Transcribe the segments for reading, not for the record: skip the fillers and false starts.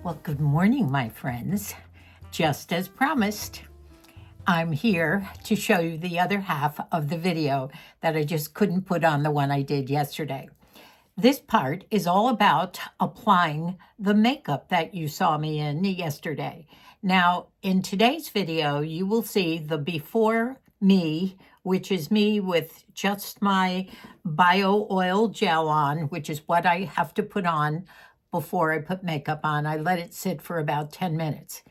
Well, good morning, my friends. Just as promised, I'm here to show you the other half of the video that I just couldn't put on the one I did yesterday. This part is all about applying the makeup that you saw me in yesterday. Now, in today's video, you will see the before me, which is me with just my bio oil gel on, which is what I have to put on before I put makeup on. I let it sit for about 10 minutes.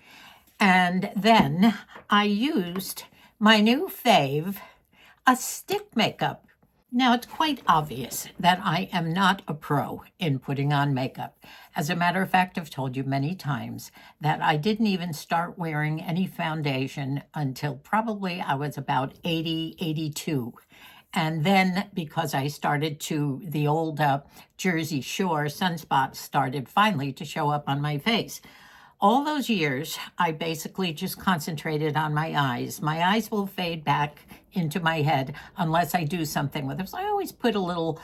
And then I used my new Fave, a stick makeup. Now, it's quite obvious that I am not a pro in putting on makeup. As a matter of fact, I've told you many times that I didn't even start wearing any foundation until probably I was about 80, 82. And then because I started the old Jersey Shore sunspots started finally to show up on my face. All those years, I basically just concentrated on my eyes. My eyes will fade back into my head unless I do something with them. So I always put a little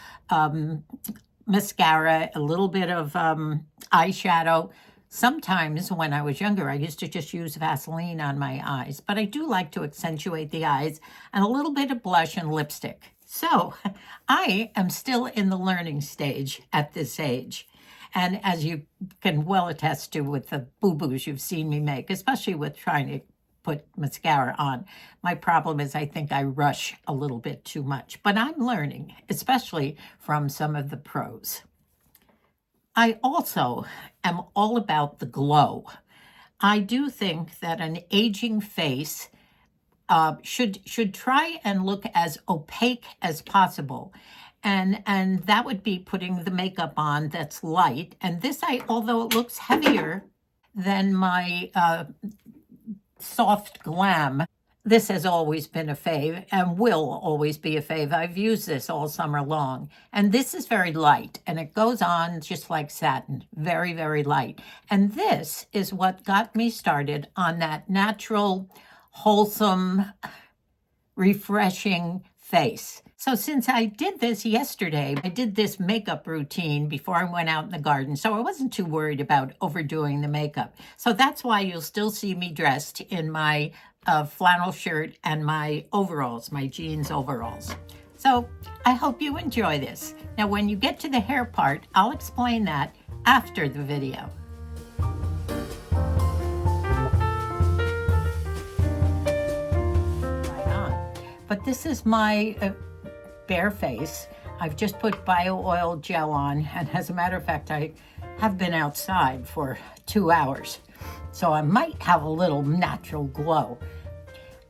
mascara, a little bit of eyeshadow. Sometimes when I was younger, I used to just use Vaseline on my eyes, but I do like to accentuate the eyes and a little bit of blush and lipstick. So I am still in the learning stage at this age. And as you can well attest to with the boo-boos you've seen me make, especially with trying to put mascara on, my problem is I think I rush a little bit too much. But I'm learning, especially from some of the pros. I also am all about the glow. I do think that an aging face should try and look as opaque as possible. And that would be putting the makeup on that's light. And this, although it looks heavier than my Soft Glam, this has always been a fave and will always be a fave. I've used this all summer long. And this is very light, and it goes on just like satin, very, very light. And this is what got me started on that natural, wholesome, refreshing face. So since I did this yesterday, I did this makeup routine before I went out in the garden, so I wasn't too worried about overdoing the makeup. So that's why you'll still see me dressed in my flannel shirt and my overalls, my jeans overalls. So I hope you enjoy this. Now, when you get to the hair part, I'll explain that after the video. But this is my bare face. I've just put bio oil gel on, and as a matter of fact, I have been outside for 2 hours, so I might have a little natural glow.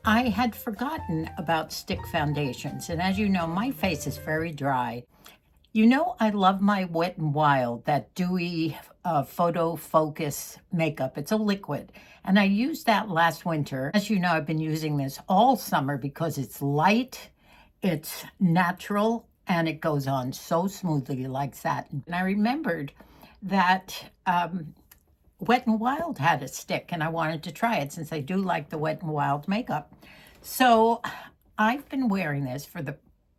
I had forgotten about stick foundations, and as you know, my face is very dry. You know, I love my Wet n Wild, that dewy photo focus makeup. It's a liquid, and I used that last winter. As you know, I've been using this all summer because it's light, it's natural, and it goes on so smoothly like satin. And I remembered that Wet n Wild had a stick, and I wanted to try it since I do like the Wet n Wild makeup. So I've been wearing this for the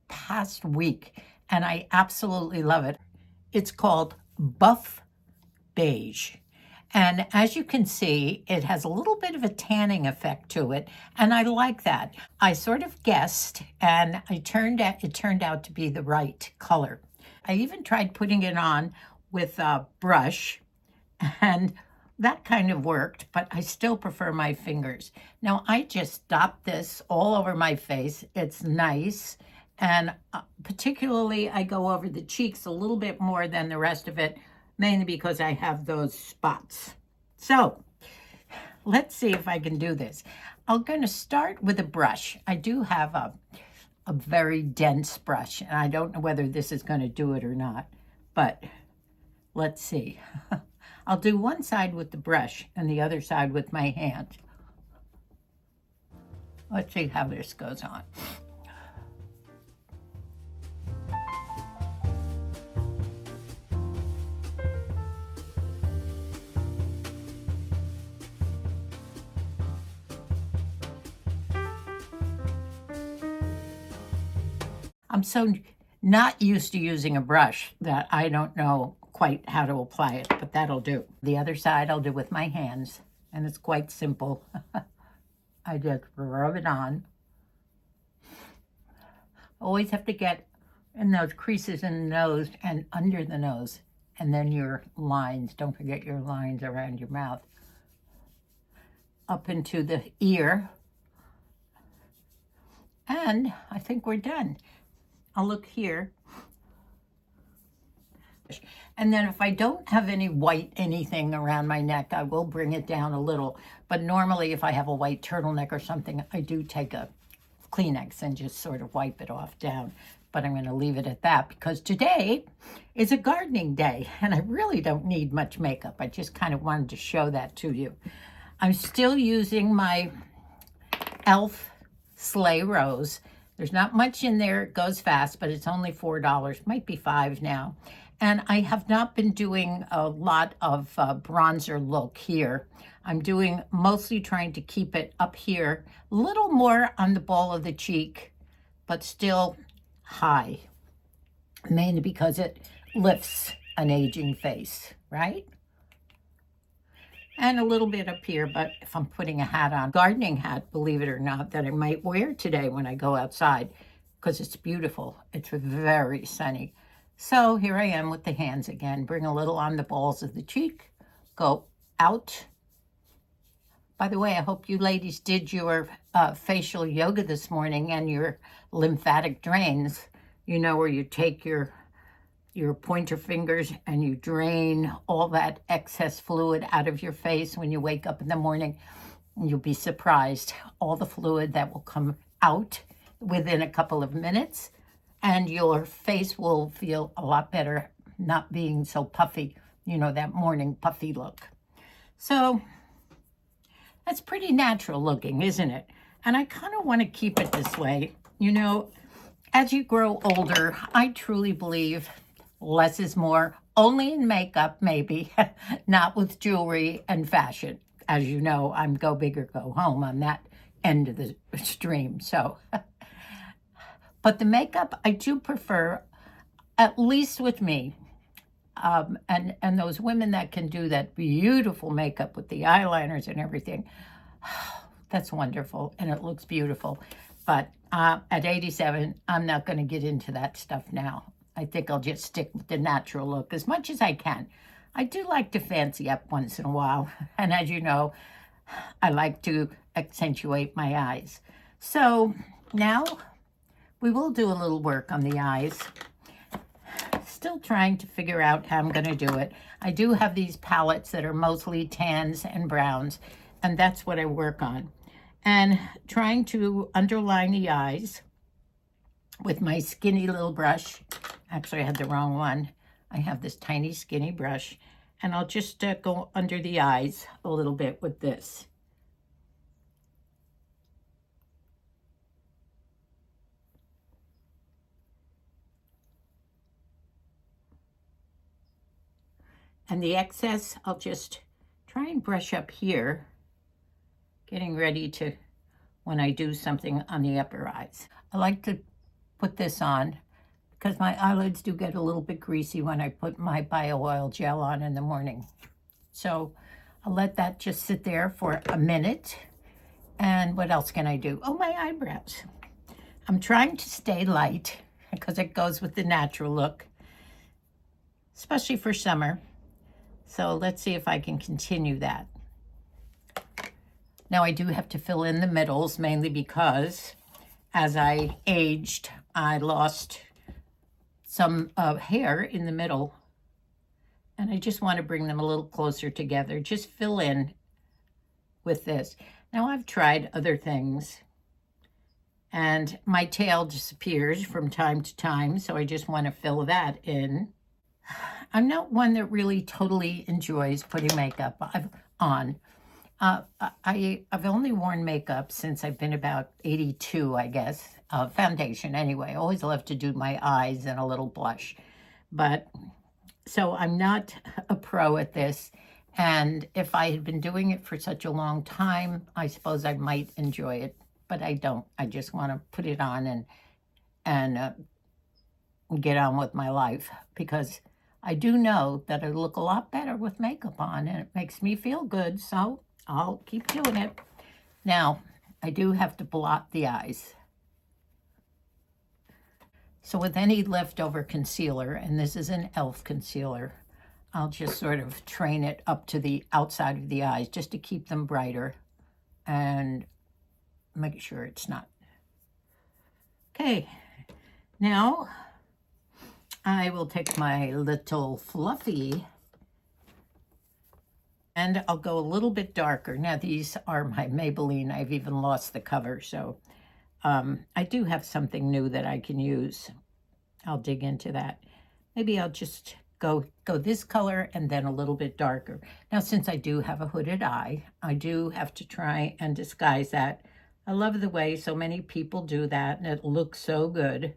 past week, and I absolutely love it. It's called Buff Beige. And as you can see, it has a little bit of a tanning effect to it, and I like that. I sort of guessed, and it turned out to be the right color. I even tried putting it on with a brush, and that kind of worked, but I still prefer my fingers. Now, I just dot this all over my face. It's nice, and particularly I go over the cheeks a little bit more than the rest of it, mainly because I have those spots. So let's see if I can do this. I'm going to start with a brush. I do have a very dense brush, and I don't know whether this is going to do it or not, but let's see. I'll do one side with the brush and the other side with my hand. Let's see how this goes on. I'm so not used to using a brush that I don't know quite how to apply it, but that'll do. The other side I'll do with my hands, and it's quite simple. I just rub it on. Always have to get in those creases in the nose and under the nose, and then your lines. Don't forget your lines around your mouth. Up into the ear. And I think we're done. I'll look here. And then if I don't have any white anything around my neck, I will bring it down a little. But normally if I have a white turtleneck or something, I do take a Kleenex and just sort of wipe it off down. But I'm going to leave it at that because today is a gardening day and I really don't need much makeup. I just kind of wanted to show that to you. I'm still using my e.l.f. Sleigh Rose. There's not much in there. It goes fast, but it's only $4. Might be $5 now. And I have not been doing a lot of bronzer look here. I'm doing mostly trying to keep it up here, a little more on the ball of the cheek, but still high, mainly because it lifts an aging face, right? And a little bit up here, but if I'm putting a hat on, gardening hat, believe it or not, that I might wear today when I go outside, because it's beautiful. It's very sunny. So here I am with the hands again. Bring a little on the balls of the cheek, go out. By the way, I hope you ladies did your facial yoga this morning and your lymphatic drains, you know, where you take your pointer fingers and you drain all that excess fluid out of your face when you wake up in the morning. You'll be surprised all the fluid that will come out within a couple of minutes, and your face will feel a lot better, not being so puffy, you know, that morning puffy look. So that's pretty natural looking, isn't it? And I kind of want to keep it this way. You know, as you grow older, I truly believe less is more, only in makeup, maybe, not with jewelry and fashion. As you know, I'm go big or go home on that end of the stream. So, but the makeup, I do prefer, at least with me, and those women that can do that beautiful makeup with the eyeliners and everything, that's wonderful, and it looks beautiful. But at 87, I'm not going to get into that stuff now. I think I'll just stick with the natural look as much as I can. I do like to fancy up once in a while. And as you know, I like to accentuate my eyes. So now we will do a little work on the eyes. Still trying to figure out how I'm going to do it. I do have these palettes that are mostly tans and browns, and that's what I work on. And trying to underline the eyes with my skinny little brush. Actually, I had the wrong one. I have this tiny skinny brush, and I'll just go under the eyes a little bit with this. And the excess, I'll just try and brush up here, getting ready to, when I do something on the upper eyes. I like to put this on because my eyelids do get a little bit greasy when I put my bio oil gel on in the morning. So I'll let that just sit there for a minute. And what else can I do? Oh, my eyebrows. I'm trying to stay light because it goes with the natural look, especially for summer. So let's see if I can continue that. Now I do have to fill in the middles, mainly because as I aged, I lost some hair in the middle, and I just want to bring them a little closer together. Just fill in with this. Now I've tried other things, and my tail disappears from time to time, so I just want to fill that in. I'm not one that really totally enjoys putting makeup on. I've only worn makeup since I've been about 82, I guess. Foundation, anyway. I always love to do my eyes and a little blush. But, so I'm not a pro at this. And if I had been doing it for such a long time, I suppose I might enjoy it. But I don't. I just want to put it on and get on with my life. Because I do know that I look a lot better with makeup on, and it makes me feel good, so I'll keep doing it. Now, I do have to blot the eyes. So with any leftover concealer, and this is an e.l.f. concealer, I'll just sort of train it up to the outside of the eyes just to keep them brighter and make sure it's not. Okay, now I will take my little fluffy and I'll go a little bit darker. Now these are my Maybelline. I've even lost the cover, so I do have something new that I can use. I'll dig into that. Maybe I'll just go this color and then a little bit darker. Now, since I do have a hooded eye, I do have to try and disguise that. I love the way so many people do that, and it looks so good.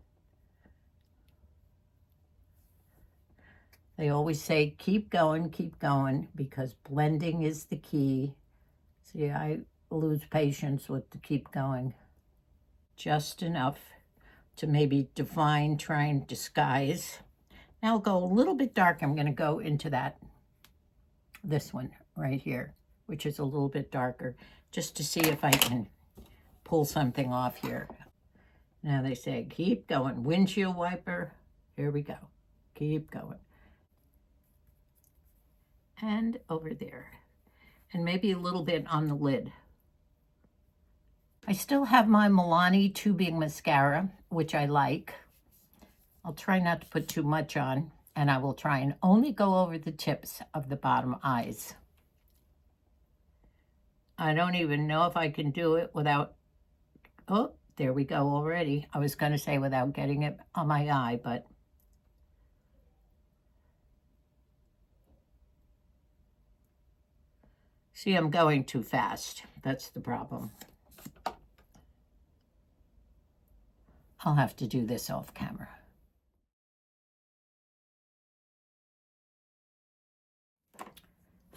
They always say, keep going, because blending is the key. See, I lose patience with the keep going. Just enough to maybe define, try and disguise. Now I'll go a little bit dark. I'm going to go into this one right here, which is a little bit darker, just to see if I can pull something off here. Now they say, keep going. Windshield wiper. Here we go. Keep going. And over there. And maybe a little bit on the lid. I still have my Milani tubing mascara, which I like. I'll try not to put too much on, and I will try and only go over the tips of the bottom eyes. I don't even know if I can do it without, oh, there we go already. I was going to say without getting it on my eye, but see, I'm going too fast. That's the problem. I'll have to do this off camera.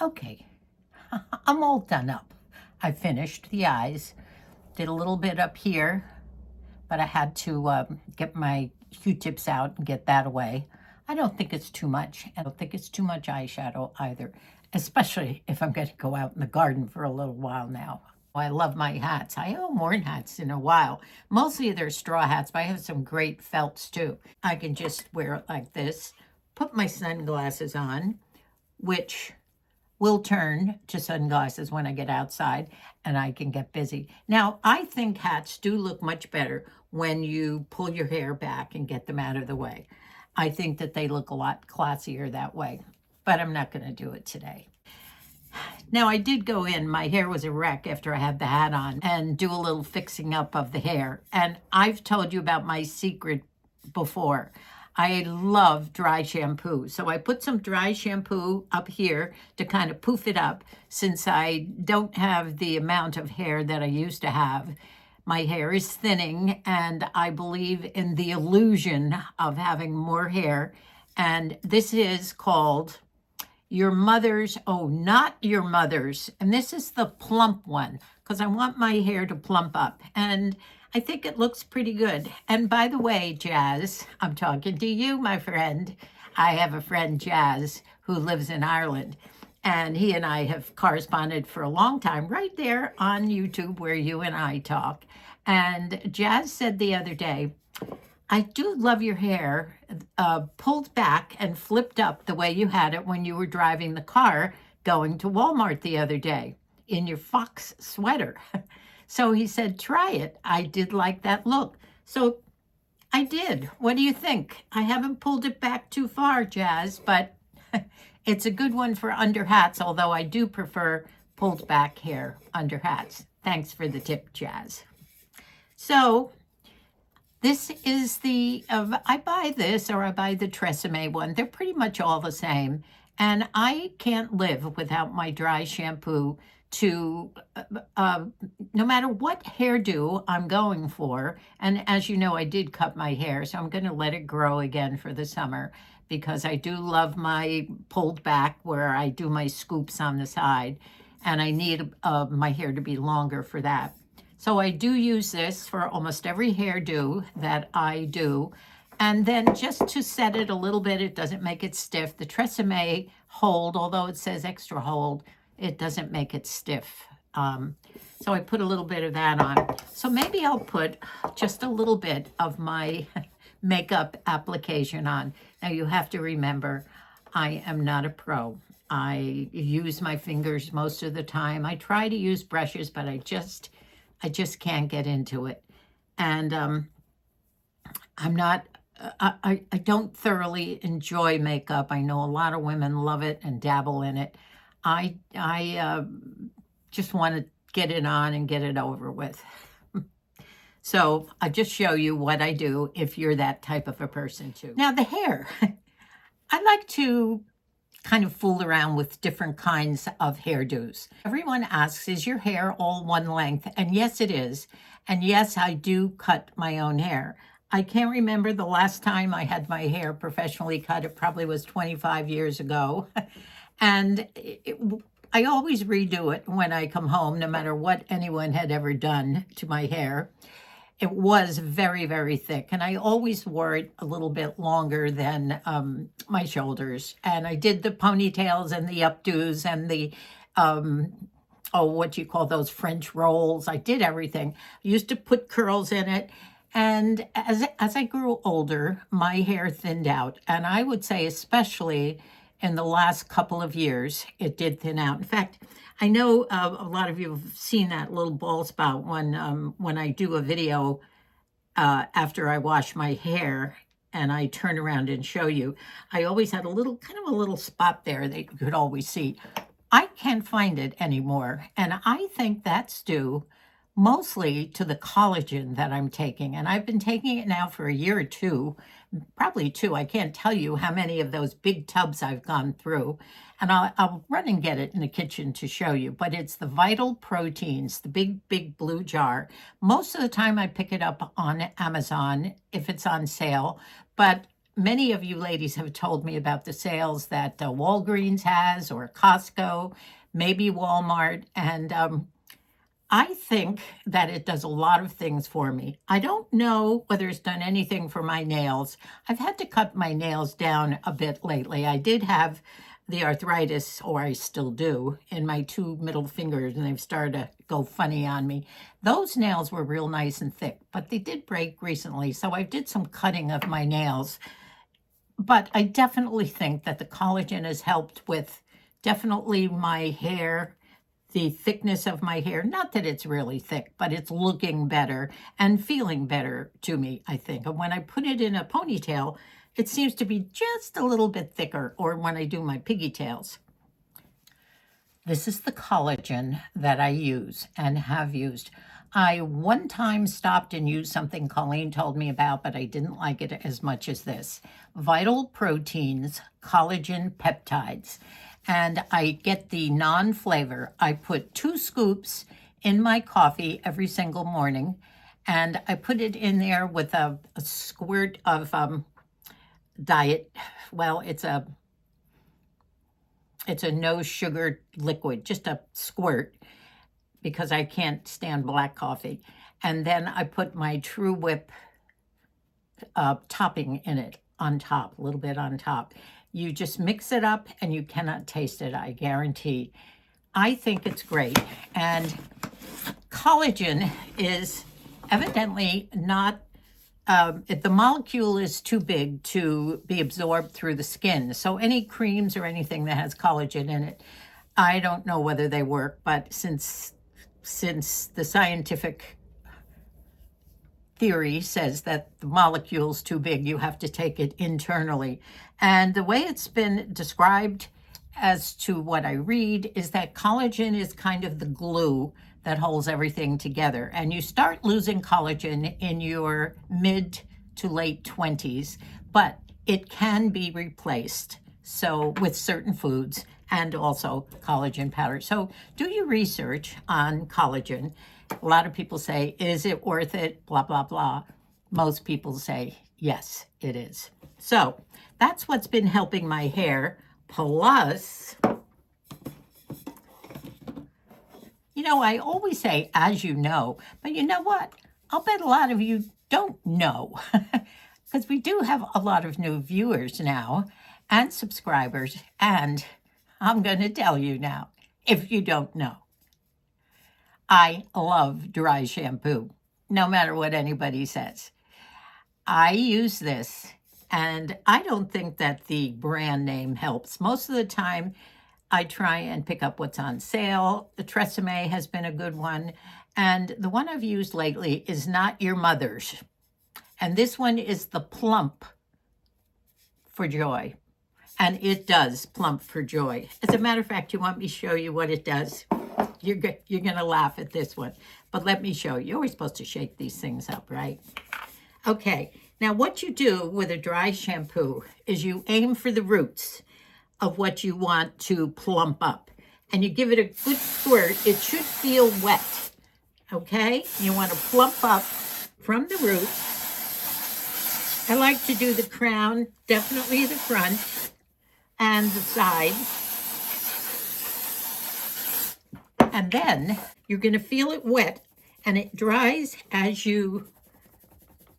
Okay, I'm all done up. I finished the eyes, did a little bit up here, but I had to get my Q-tips out and get that away. I don't think it's too much. I don't think it's too much eyeshadow either, especially if I'm going to go out in the garden for a little while now. I love my hats. I haven't worn hats in a while. Mostly they're straw hats, but I have some great felts too. I can just wear it like this, put my sunglasses on, which will turn to sunglasses when I get outside and I can get busy. Now, I think hats do look much better when you pull your hair back and get them out of the way. I think that they look a lot classier that way, but I'm not going to do it today. Now, I did go in. My hair was a wreck after I had the hat on, and do a little fixing up of the hair. And I've told you about my secret before. I love dry shampoo. So I put some dry shampoo up here to kind of poof it up, since I don't have the amount of hair that I used to have. My hair is thinning, and I believe in the illusion of having more hair. And this is called Your Mother's, oh, not Your Mother's. And this is the plump one, because I want my hair to plump up. And I think it looks pretty good. And by the way, Jazz, I'm talking to you, my friend. I have a friend, Jazz, who lives in Ireland. And he and I have corresponded for a long time, right there on YouTube where you and I talk. And Jazz said the other day, I do love your hair pulled back and flipped up the way you had it when you were driving the car going to Walmart the other day in your fox sweater. So he said, try it. I did like that look. So I did. What do you think? I haven't pulled it back too far, Jazz, but it's a good one for under hats, although I do prefer pulled back hair under hats. Thanks for the tip, Jazz. So this is the, I buy this or I buy the Treseme one. They're pretty much all the same. And I can't live without my dry shampoo to, no matter what hairdo I'm going for. And as you know, I did cut my hair, so I'm going to let it grow again for the summer, because I do love my pulled back where I do my scoops on the side. And I need my hair to be longer for that. So I do use this for almost every hairdo that I do. And then just to set it a little bit, it doesn't make it stiff. The Treseme hold, although it says extra hold, it doesn't make it stiff. So I put a little bit of that on. So maybe I'll put just a little bit of my makeup application on. Now you have to remember, I am not a pro. I use my fingers most of the time. I try to use brushes, but I just can't get into it. And I'm not, I don't thoroughly enjoy makeup. I know a lot of women love it and dabble in it. I just want to get it on and get it over with. So I just show you what I do if you're that type of a person too. Now the hair, I like to kind of fool around with different kinds of hairdos. Everyone asks, is your hair all one length? And yes, it is. And yes, I do cut my own hair. I can't remember the last time I had my hair professionally cut. It probably was 25 years ago. And I always redo it when I come home, no matter what anyone had ever done to my hair. It was very, very thick, and I always wore it a little bit longer than my shoulders. And I did the ponytails and the updos and the, what do you call those, French rolls. I did everything. I used to put curls in it. And as I grew older, my hair thinned out. And I would say especially in the last couple of years, it did thin out. In fact, I know a lot of you have seen that little bald spot when I do a video after I wash my hair and I turn around and show you. I always had a little, kind of a little spot there that you could always see. I can't find it anymore. And I think that's due mostly to the collagen that I'm taking. And I've been taking it now for a year or two, probably two. I can't tell you how many of those big tubs I've gone through. And I'll run and get it in the kitchen to show you. But it's the Vital Proteins, the big blue jar. Most of the time I pick it up on Amazon if it's on sale. But many of you ladies have told me about the sales that Walgreens has, or Costco, maybe Walmart. And I think that it does a lot of things for me. I don't know whether it's done anything for my nails. I've had to cut my nails down a bit lately. I did have the arthritis, or I still do, in my two middle fingers, and they've started to go funny on me. Those nails were real nice and thick, but they did break recently, so I did some cutting of my nails. But I definitely think that the collagen has helped with definitely my hair, the thickness of my hair. Not that it's really thick, but it's looking better and feeling better to me, I think. And when I put it in a ponytail, it seems to be just a little bit thicker, or when I do my pigtails. This is the collagen that I use and have used. I one time stopped and used something Colleen told me about, but I didn't like it as much as this. Vital Proteins Collagen Peptides. And I get the non-flavor. I put 2 scoops in my coffee every single morning, and I put it in there with a squirt of diet. Well, it's a no sugar liquid, just a squirt, because I can't stand black coffee. And then I put my True Whip topping in it on top, a little bit on top. You just mix it up and you cannot taste it, I guarantee. I think it's great. And collagen is evidently not, if the molecule is too big to be absorbed through the skin. So any creams or anything that has collagen in it, I don't know whether they work, but since the scientific theory says that the molecule's too big, you have to take it internally. And the way it's been described, as to what I read, is that collagen is kind of the glue that holds everything together. And you start losing collagen in your mid to late 20s, but it can be replaced, so with certain foods and also collagen powder. So do your research on collagen. A lot of people say, is it worth it? Blah, blah, blah. Most people say, yes, it is. So that's what's been helping my hair. Plus, you know, I always say, as you know, but you know what? I'll bet a lot of you don't know. because we do have a lot of new viewers now and subscribers, and I'm going to tell you now, if you don't know, I love dry shampoo, no matter what anybody says. I use this, and I don't think that the brand name helps. Most of the time, I try and pick up what's on sale. The Treseme has been a good one, and the one I've used lately is Not Your Mother's. And this one is the Plump for Joy. And it does plump for joy. As a matter of fact, you want me to show you what it does? You're going to laugh at this one. But let me show you. You're always supposed to shake these things up, right? Okay. Now, what you do with a dry shampoo is you aim for the roots of what you want to plump up. And you give it a good squirt. It should feel wet. Okay? You want to plump up from the roots. I like to do the crown, definitely the front and the side. And then you're going to feel it wet, and it dries as you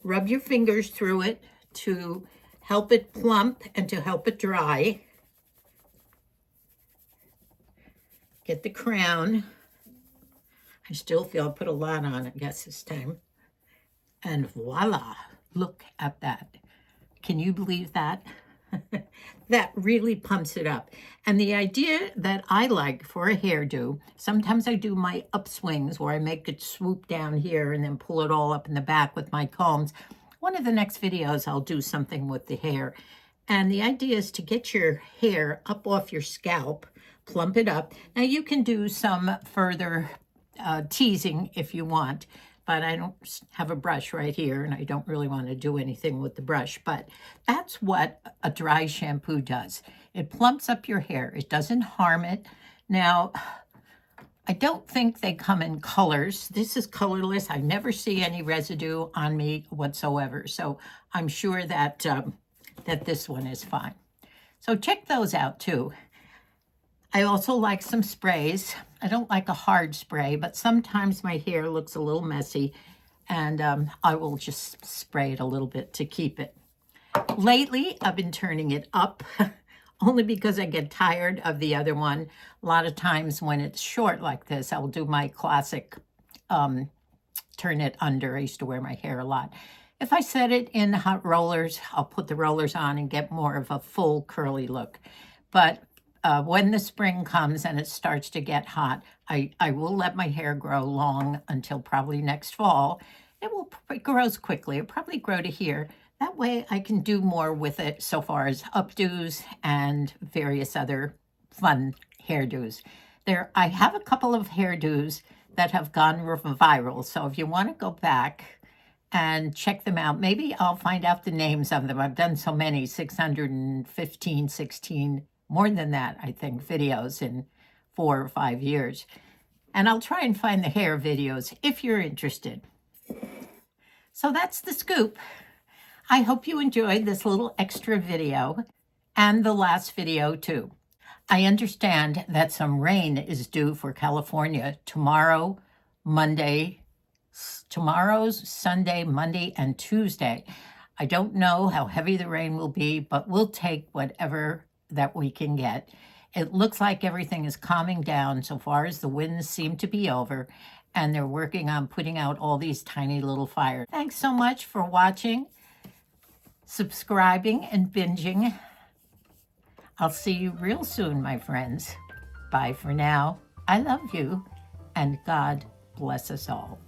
rub your fingers through it to help it plump and to help it dry. Get the crown. I still feel I put a lot on, I guess, this time. And voila. Look at that. Can you believe that? That really pumps it up. And the idea that I like for a hairdo, sometimes I do my upswings where I make it swoop down here and then pull it all up in the back with my combs. One of the next videos, I'll do something with the hair. And the idea is to get your hair up off your scalp, plump it up. Now you can do some further teasing if you want, but I don't have a brush right here, and I don't really want to do anything with the brush. But that's what a dry shampoo does. It plumps up your hair. It doesn't harm it. Now, I don't think they come in colors. This is colorless. I never see any residue on me whatsoever. So I'm sure that, that this one is fine. So check those out too. I also like some sprays. I don't like a hard spray, but sometimes my hair looks a little messy, and I will just spray it a little bit to keep it. Lately, I've been turning it up, only because I get tired of the other one. A lot of times when it's short like this, I'll do my classic turn it under. I used to wear my hair a lot. If I set it in hot rollers, I'll put the rollers on and get more of a full curly look. But when the spring comes and it starts to get hot, I will let my hair grow long until probably next fall. It grows quickly. It'll probably grow to here. That way I can do more with it so far as updos and various other fun hairdos. I have a couple of hairdos that have gone viral. So if you want to go back and check them out, maybe I'll find out the names of them. I've done so many, 615, 16, more than that, I think, videos in 4 or 5 years. And I'll try and find the hair videos if you're interested. So that's the scoop. I hope you enjoyed this little extra video and the last video too. I understand that some rain is due for California tomorrow, Sunday, Monday, and Tuesday. I don't know how heavy the rain will be, but we'll take whatever that we can get. It looks like everything is calming down so far as the winds seem to be over, and they're working on putting out all these tiny little fires. Thanks so much for watching, subscribing, and binging. I'll see you real soon, my friends. Bye for now. I love you, and God bless us all.